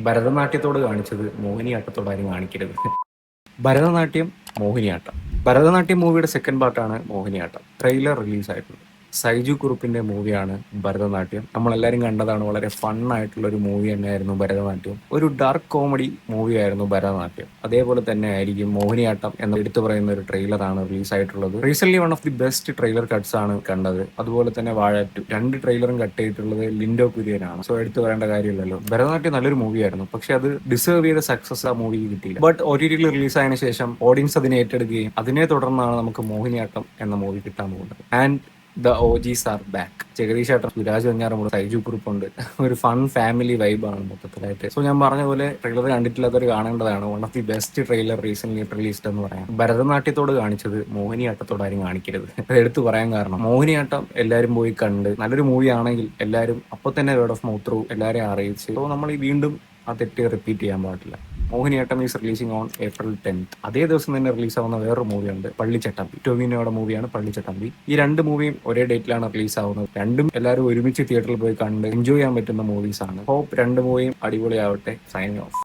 ഭരതനാട്യത്തോട് കാണിച്ചത് മോഹിനിയാട്ടത്തോട് ആരും കാണിക്കരുത്. ഭരതനാട്യം, മോഹിനിയാട്ടം. ഭരതനാട്യം മൂവിയുടെ സെക്കൻഡ് പാർട്ടാണ് മോഹിനിയാട്ടം. ട്രെയിലർ റിലീസായിട്ടുണ്ട്. സൈജു കുറുപ്പിന്റെ മൂവിയാണ് ഭരതനാട്യം. നമ്മളെല്ലാവരും കണ്ടതാണ്. വളരെ ഫൺ ആയിട്ടുള്ള ഒരു മൂവി തന്നെയായിരുന്നു ഭരതനാട്യം. ഒരു ഡാർക്ക് കോമഡി മൂവിയായിരുന്നു ഭരതനാട്യം. അതേപോലെ തന്നെ ആയിരിക്കും മോഹിനിയാട്ടം എന്ന് എടുത്തു പറയുന്ന ഒരു ട്രെയിലറാണ് റിലീസായിട്ടുള്ളത്. Recent one of the best trailer cuts ആണ് കണ്ടത്. അതുപോലെ തന്നെ വാഴ 2 രണ്ട് ട്രെയിലറും കട്ട് ചെയ്തിട്ടുള്ളത് ലിൻഡോ കുര്യനാണ്. സോ എടുത്തു പറയേണ്ട കാര്യമില്ലല്ലോ. ഭരതനാട്യം നല്ലൊരു മൂവിയായിരുന്നു. പക്ഷെ അത് ഡിസേർവ് ചെയ്ത സക്സസ് ആ മൂവിക്ക് കിട്ടിയില്ല. ബട്ട് OTT റിലീസായതിനു ശേഷം ഓഡിയൻസ് അതിനെ ഏറ്റെടുക്കുകയും അതിനെ തുടർന്നാണ് നമുക്ക് മോഹിനിയാട്ടം എന്ന മൂവി കിട്ടാൻ പോകുന്നത്. And the OGs are back. Jagadish ഏട്ടൻ, സുരാജ് വെഞ്ഞാറമൂട്, സൈജു കുറുപ്പുണ്ട്. ഒരു ഫൺ ഫാമിലി വൈബാണ് മൊത്തത്തിലായിട്ട്. സോ ഞാൻ പറഞ്ഞ പോലെ ട്രെയിലർ കണ്ടിട്ടില്ലാത്തവർ കാണേണ്ടതാണ്. One of the best trailer recent released എന്ന് പറയാം. ഭരതനാട്യത്തോട് കാണിച്ചത് മോഹിനിയാട്ടത്തോട് ആരും കാണിക്കരുത്. അത് എടുത്തു പറയാൻ കാരണം മോഹിനിയാട്ടം എല്ലാവരും പോയി കണ്ട് നല്ലൊരു മൂവി ആണെങ്കിൽ എല്ലാവരും അപ്പോൾ തന്നെ വേർഡ് ഓഫ് മൗത്ത് ത്രൂ എല്ലാവരെയും അറിയിച്ച്. സോ നമ്മൾ ഈ വീണ്ടും ആ തെറ്റ് റിപ്പീറ്റ് ചെയ്യാൻ പാടില്ല. Mohiniyattam is releasing on April 10th. അതേ ദിവസം തന്നെ റിലീസാവുന്ന വേറൊരു മൂവിയുണ്ട്, പള്ളിച്ചട്ടമ്പി. ടൊവിനോയുടെ മൂവിയാണ് പള്ളിച്ചട്ടമ്പി. ഈ രണ്ട് മൂവിയും ഒരേ ഡേറ്റിലാണ് റിലീസ് ആവുന്നത്. രണ്ടും എല്ലാവരും ഒരുമിച്ച് തിയേറ്ററിൽ പോയി കണ്ട് എൻജോയ് ചെയ്യാൻ പറ്റുന്ന മൂവീസ് ആണ്. ഹോപ്പ് രണ്ട് മൂവിയും അടിപൊളിയാവട്ടെ. Signing off.